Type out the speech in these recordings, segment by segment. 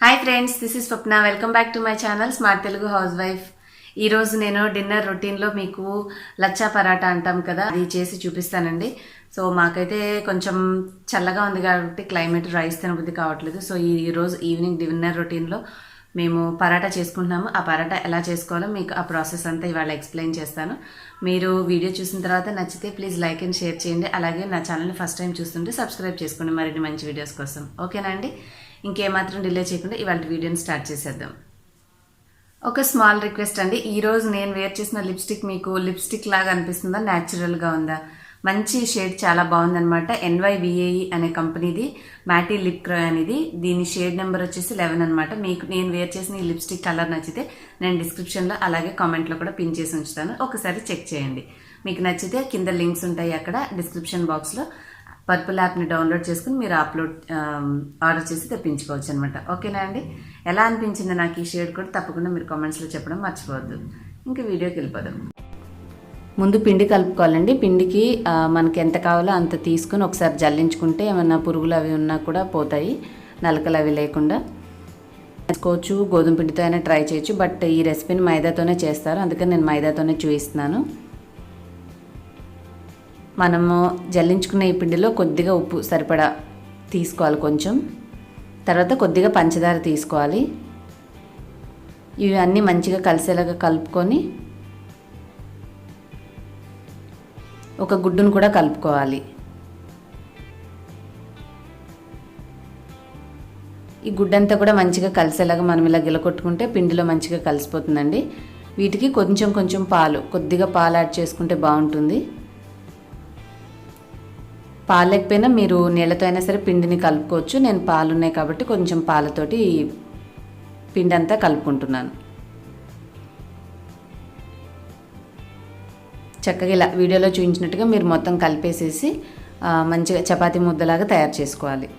Hi friends, this is Swapna. Welcome back to my channel smart Telugu house wife. ఈరోజు నేను dinner రొటీన్లో మీకు లచ్చా పరాటా అంటాం కదా, అది చేసి చూపిస్తానండి. సో మాకైతే కొంచెం చల్లగా ఉంది కాబట్టి క్లైమేట్ రైస్ తినబుద్ధి కావట్లేదు. సో ఈరోజు ఈవినింగ్ డిన్నర్ రొటీన్లో మేము పరాటా చేసుకుంటున్నాము. ఆ పరాటా ఎలా చేసుకోవాలో మీకు ఆ ప్రాసెస్ అంతా ఇవాళ ఎక్స్ప్లెయిన్ చేస్తాను. మీరు వీడియో చూసిన తర్వాత నచ్చితే ప్లీజ్ లైక్ అండ్ షేర్ చేయండి. అలాగే నా ఛానల్ని ఫస్ట్ టైం చూస్తుంటే సబ్స్క్రైబ్ చేసుకోండి మరిన్ని మంచి వీడియోస్ కోసం. ఓకేనా అండి? ఇంకేమాత్రం డిలే చేయకుండా ఇవాళ వీడియోని స్టార్ట్ చేసేద్దాం. ఒక స్మాల్ రిక్వెస్ట్ అండి, ఈరోజు నేను వేర్ చేసిన లిప్స్టిక్ మీకు లిప్స్టిక్ లాగా అనిపిస్తుందా, న్యాచురల్గా ఉందా? మంచి షేడ్ చాలా బాగుందనమాట. NYVAE అనే కంపెనీది మ్యాటీ లిప్ క్రై అనేది. దీని షేడ్ నెంబర్ వచ్చేసి 11 అనమాట. మీకు నేను వేర్ చేసిన ఈ లిప్స్టిక్ కలర్ నచ్చితే నేను డిస్క్రిప్షన్లో అలాగే కామెంట్లో కూడా పిన్ చేసి ఉంచుతాను, ఒకసారి చెక్ చేయండి. మీకు నచ్చితే కింద లింక్స్ ఉంటాయి అక్కడ డిస్క్రిప్షన్ బాక్స్లో. పర్పుల్ యాప్ని డౌన్లోడ్ చేసుకుని మీరు ఆర్డర్ చేసి తెప్పించుకోవచ్చు అనమాట. ఓకేనా అండి? ఎలా అనిపించింది నాకు ఈ షేడ్ కూడా తప్పకుండా మీరు కామెంట్స్లో చెప్పడం మర్చిపోవద్దు. ఇంకా వీడియోకి వెళ్ళిపోదాం. ముందు పిండి కలుపుకోవాలండి. పిండికి మనకి ఎంత కావాలో అంత తీసుకుని ఒకసారి జల్లించుకుంటే ఏమన్నా పురుగులు అవి ఉన్నా కూడా పోతాయి, నలకలు అవి లేకుండా. చేసుకోవచ్చు, గోధుమ పిండితో అయినా ట్రై చేయొచ్చు. బట్ ఈ రెసిపీని మైదాతోనే చేస్తారు, అందుకని నేను మైదాతోనే చూపిస్తున్నాను. మనము జల్లించుకున్న ఈ పిండిలో కొద్దిగా ఉప్పు సరిపడా తీసుకోవాలి కొంచెం. తర్వాత కొద్దిగా పంచదార తీసుకోవాలి. ఇవి అన్నీ మంచిగా కలిసేలాగా కలుపుకొని ఒక గుడ్డును కూడా కలుపుకోవాలి. ఈ గుడ్డంతా కూడా మంచిగా కలిసేలాగా మనం ఇలా గిలకొట్టుకుంటే పిండిలో మంచిగా కలిసిపోతుందండి. వీటికి కొంచెం కొంచెం కొద్దిగా పాలు యాడ్ చేసుకుంటే బాగుంటుంది. పాలు లేకపోయినా మీరు నీళ్ళతో అయినా సరే పిండిని కలుపుకోవచ్చు. నేను పాలు ఉన్నాయి కాబట్టి కొంచెం పాలతోటి పిండి అంతా కలుపుకుంటున్నాను. చక్కగా ఇలా వీడియోలో చూపించినట్టుగా మీరు మొత్తం కలిపేసేసి మంచిగా చపాతీ ముద్దలాగా తయారు చేసుకోవాలి.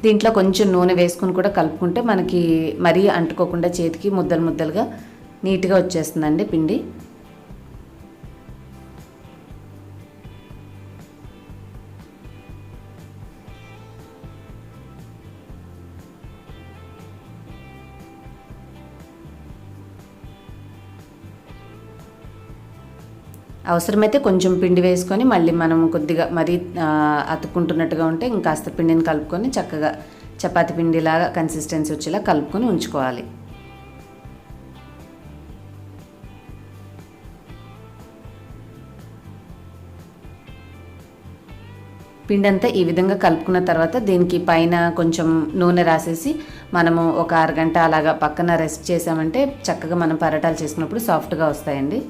దీంట్లో కొంచెం నూనె వేసుకుని కూడా కలుపుకుంటే మనకి మరీ అంటుకోకుండా చేతికి ముద్దలు ముద్దలుగా నీట్గా వచ్చేస్తుందండి పిండి. అవసరమైతే కొంచెం పిండి వేసుకొని మళ్ళీ మనం కొద్దిగా మరీ అతుక్కుంటున్నట్టుగా ఉంటే ఇంకాస్త పిండిని కలుపుకొని చక్కగా చపాతీ పిండిలాగా కన్సిస్టెన్సీ వచ్చేలా కలుపుకొని ఉంచుకోవాలి. పిండి అంతా ఈ విధంగా కలుపుకున్న తర్వాత దీనికి పైన కొంచెం నూనె రాసేసి మనము ఒక అరగంట అలాగా పక్కన రెస్ట్ చేసామంటే చక్కగా మనం పరాటాలు చేసుకున్నప్పుడు సాఫ్ట్గా వస్తాయండి.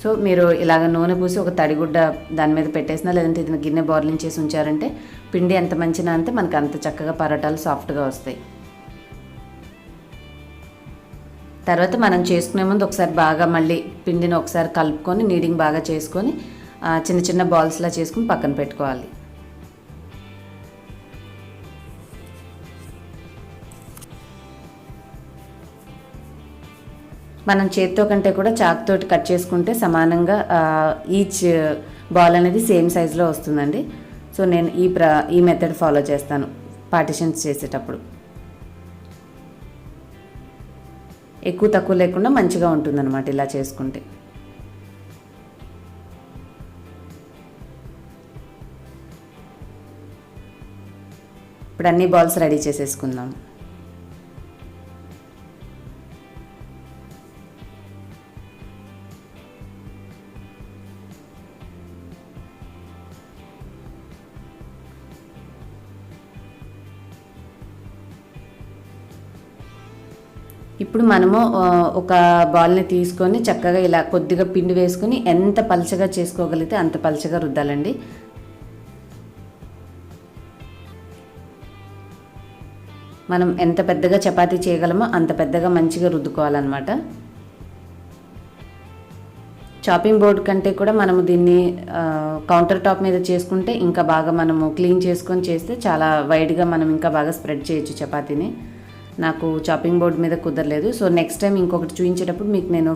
సో మీరు ఇలాగ నూనె పూసి ఒక తడిగుడ్డ దాని మీద పెట్టేసినా, లేదంటే ఇది గిన్నె బోర్లింగ్ చేసి ఉంచారంటే పిండి ఎంత మంచిగా అంతే మనకు అంత చక్కగా పరోటాలు సాఫ్ట్గా వస్తాయి. తర్వాత మనం చేసుకునే ముందు ఒకసారి బాగా మళ్ళీ పిండిని ఒకసారి కలుపుకొని నీడింగ్ బాగా చేసుకొని చిన్న చిన్న బాల్స్లా చేసుకుని పక్కన పెట్టుకోవాలి. మనం చేత్తో కంటే కూడా చాకుతోటి కట్ చేసుకుంటే సమానంగా ఈచ్ బాల్ అనేది సేమ్ సైజులో వస్తుందండి. సో నేను ఈ మెథడ్ ఫాలో చేస్తాను పార్టిషన్స్ చేసేటప్పుడు. ఎక్కువ తక్కువ లేకుండా మంచిగా ఉంటుందన్నమాట ఇలా చేసుకుంటే. ఇప్పుడు అన్ని బాల్స్ రెడీ చేసేసుకుందాం. ఇప్పుడు మనము ఒక బాల్ని తీసుకొని చక్కగా ఇలా కొద్దిగా పిండి వేసుకొని ఎంత పలచగా చేసుకోగలిగితే అంత పలచగా రుద్దాలండి. మనం ఎంత పెద్దగా చపాతీ చేయగలమో అంత పెద్దగా మంచిగా రుద్దుకోవాలన్నమాట. చాపింగ్ బోర్డ్ కంటే కూడా మనము దీన్ని కౌంటర్ టాప్ మీద చేసుకుంటే ఇంకా బాగా మనము క్లీన్ చేసుకొని చేస్తే చాలా వైడ్గా మనం ఇంకా బాగా స్ప్రెడ్ చేయొచ్చు చపాతీని. నాకు చాపింగ్ బోర్డ్ మీద కుదరలేదు. సో నెక్స్ట్ టైం ఇంకొకటి చూపించేటప్పుడు మీకు నేను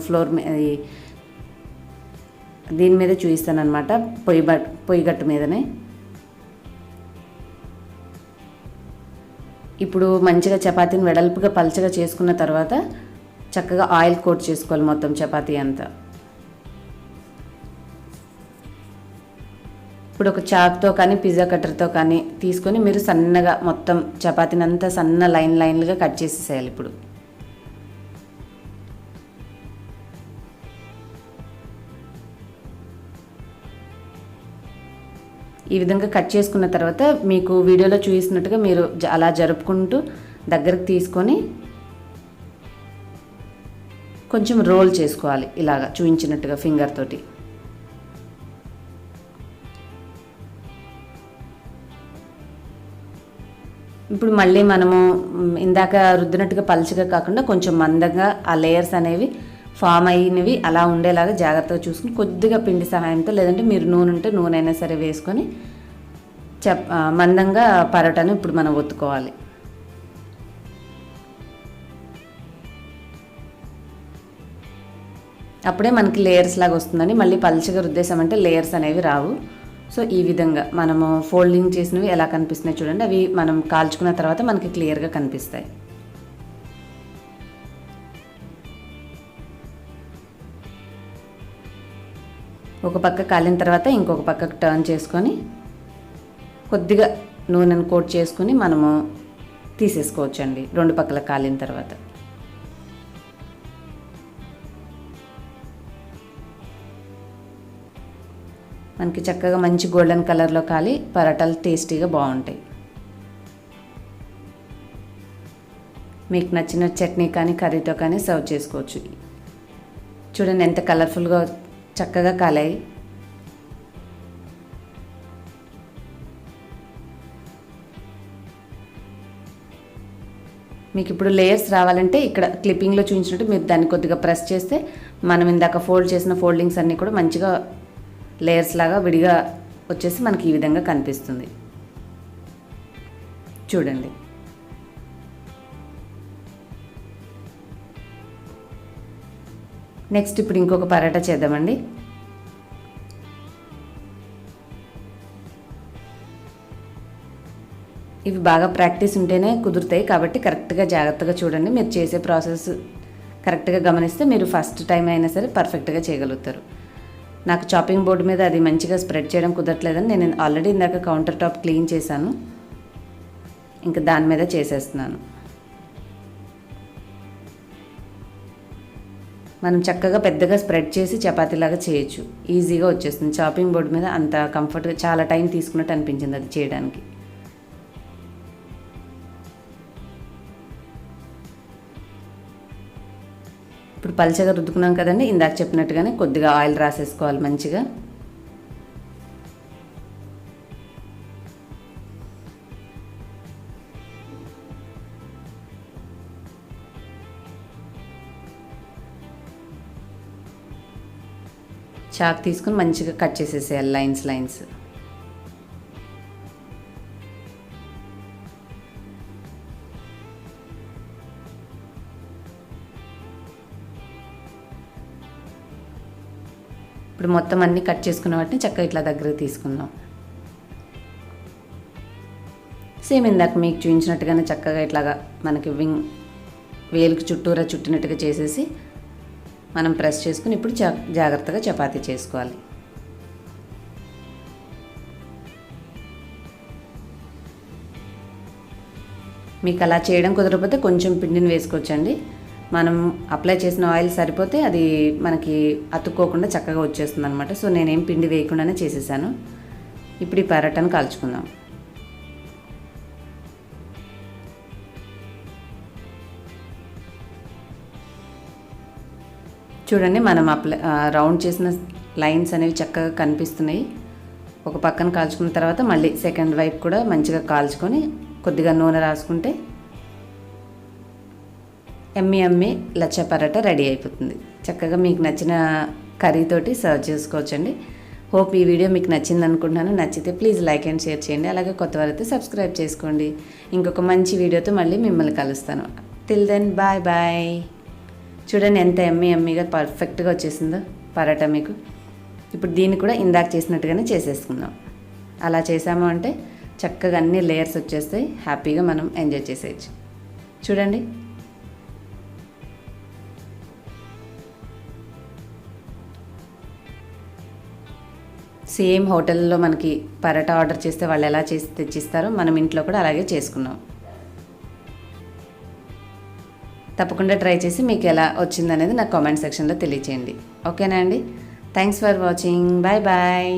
దీని మీద చూపిస్తాను అనమాట, పొయ్యి గట్టు మీదనే. ఇప్పుడు మంచిగా చపాతీని వెడల్పుగా పల్చగా చేసుకున్న తర్వాత చక్కగా ఆయిల్ కోట్ చేసుకోవాలి మొత్తం చపాతీ అంతా. ఇప్పుడు ఒక చాక్తో కానీ పిజ్జా కట్టర్తో కానీ తీసుకొని మీరు సన్నగా మొత్తం చపాతీని అంతా సన్న లైన్లుగా కట్ చేసేసేయాలి. ఇప్పుడు ఈ విధంగా కట్ చేసుకున్న తర్వాత మీకు వీడియోలో చూపిస్తున్నట్టుగా మీరు అలా జరుపుకుంటూ దగ్గరకు తీసుకొని కొంచెం రోల్ చేసుకోవాలి, ఇలాగా చూపించినట్టుగా ఫింగర్ తోటి. ఇప్పుడు మళ్ళీ మనము ఇందాక రుద్దినట్టుగా పలుచగా కాకుండా కొంచెం మందంగా ఆ లేయర్స్ అనేవి ఫామ్ అయినవి అలా ఉండేలాగా జాగ్రత్తగా చూసుకుని కొద్దిగా పిండి సహాయంతో, లేదంటే మీరు నూనె ఉంటే నూనె అయినా సరే వేసుకొని మందంగా పరోటాను ఇప్పుడు మనం ఒత్తుకోవాలి. అప్పుడే మనకి లేయర్స్ లాగా వస్తుందని. మళ్ళీ పలుచగా రుద్దేశామంటే లేయర్స్ అనేవి రావు. సో ఈ విధంగా మనము ఫోల్డింగ్ చేసినవి ఎలా కనిపిస్తున్నాయి చూడండి, అవి మనం కాల్చుకున్న తర్వాత మనకి క్లియర్గా కనిపిస్తాయి. ఒక పక్క కాలిన తర్వాత ఇంకొక పక్కకు టర్న్ చేసుకొని కొద్దిగా నూనెను కోట్ చేసుకుని మనము తీసేసుకోవచ్చండి రెండు పక్కల కాలిన తర్వాత. మనకి చక్కగా మంచి గోల్డెన్ కలర్లో కాలి పరాటాలు టేస్టీగా బాగుంటాయి. మీకు నచ్చిన చట్నీ కానీ కర్రీతో కానీ సర్వ్ చేసుకోవచ్చు. చూడండి ఎంత కలర్ఫుల్గా చక్కగా కాలాయి. మీకు ఇప్పుడు లేయర్స్ రావాలంటే ఇక్కడ క్లిప్పింగ్లో చూపించినట్టు మీరు దాన్ని కొద్దిగా ప్రెస్ చేస్తే మనం ఇందాక ఫోల్డ్ చేసిన ఫోల్డింగ్స్ అన్నీ కూడా మంచిగా లేయర్స్ లాగా విడిగా వచ్చేసి మనకి ఈ విధంగా కనిపిస్తుంది. చూడండి. నెక్స్ట్ ఇప్పుడు ఇంకొక పరాటా చేద్దామండి. ఇవి బాగా ప్రాక్టీస్ ఉంటేనే కుదురుతాయి కాబట్టి కరెక్ట్గా జాగ్రత్తగా చూడండి. మీరు చేసే ప్రాసెస్ కరెక్ట్గా గమనిస్తే మీరు ఫస్ట్ టైం అయినా సరే పర్ఫెక్ట్గా చేయగలుగుతారు. నాకు చాపింగ్ బోర్డు మీద అది మంచిగా స్ప్రెడ్ చేయడం కుదరట్లేదని నేను ఆల్రెడీ ఇందాక కౌంటర్ టాప్ క్లీన్ చేశాను, ఇంకా దాని మీద చేసేస్తున్నాను. మనం చక్కగా పెద్దగా స్ప్రెడ్ చేసి చపాతీలాగా చేయొచ్చు, ఈజీగా వచ్చేస్తుంది. చాపింగ్ బోర్డు మీద అంత కంఫర్ట్గా చాలా టైం తీసుకున్నట్టు అనిపించింది అది చేయడానికి. ఇప్పుడు పల్చగా రుద్దుకున్నాం కదండి, ఇందాక చెప్పినట్టుగానే కొద్దిగా ఆయిల్ రాసేసుకోవాలి మంచిగా. చాక్ తీసుకుని మంచిగా కట్ చేసేసేయాలి లైన్స్. ఇప్పుడు మొత్తం అన్నీ కట్ చేసుకున్న వాటిని చక్కగా ఇట్లా దగ్గరకు తీసుకుందాం. సేమ్ ఇందాక మీకు చూపించినట్టుగానే చక్కగా ఇట్లాగా మనకి వేలుకి చుట్టూరా చుట్టినట్టుగా చేసేసి మనం ప్రెస్ చేసుకుని ఇప్పుడు జాగ్రత్తగా చపాతీ చేసుకోవాలి. మీకు అలా చేయడం కుదరకపోతే కొంచెం పిండిని వేసుకోవచ్చండి. మనం అప్లై చేసిన ఆయిల్ సరిపోతే అది మనకి అతుక్కోకుండా చక్కగా వచ్చేస్తుంది అనమాట. సో నేనేం పిండి వేయకుండానే చేసేసాను. ఇప్పుడు ఈ పరాటాను కాల్చుకుందాం. చూడండి, మనం రౌండ్ చేసిన లైన్స్ అనేవి చక్కగా కనిపిస్తున్నాయి. ఒక పక్కన కాల్చుకున్న తర్వాత మళ్ళీ సెకండ్ వైపు కూడా మంచిగా కాల్చుకొని కొద్దిగా నూనె రాసుకుంటే ఎమ్మి లచ్చా పరాటా రెడీ అయిపోతుంది. చక్కగా మీకు నచ్చిన కర్రీతోటి సర్వ్ చేసుకోవచ్చండి. హోప్ ఈ వీడియో మీకు నచ్చింది అనుకుంటున్నాను. నచ్చితే ప్లీజ్ లైక్ అండ్ షేర్ చేయండి. అలాగే కొత్త వారైతే సబ్స్క్రైబ్ చేసుకోండి. ఇంకొక మంచి వీడియోతో మళ్ళీ మిమ్మల్ని కలుస్తాను. Till then bye bye. చూడండి ఎంత ఎమ్మీగా పర్ఫెక్ట్గా వచ్చేసిందో పరాటా మీకు. ఇప్పుడు దీన్ని కూడా ఇందాక చేసినట్టుగానే చేసేసుకుందాం. అలా చేసాము అంటే చక్కగా అన్ని లేయర్స్ వచ్చేస్తాయి. హ్యాపీగా మనం ఎంజాయ్ చేసేయచ్చు. చూడండి సేమ్ హోటల్లో మనకి పరాటా ఆర్డర్ చేస్తే వాళ్ళు ఎలా చేసి తెచ్చిస్తారో మనం ఇంట్లో కూడా అలాగే చేసుకున్నాం. తప్పకుండా ట్రై చేసి మీకు ఎలా వచ్చిందనేది నాకు కామెంట్ సెక్షన్లో తెలియచేయండి. ఓకేనా అండి? Thanks for watching. Bye bye.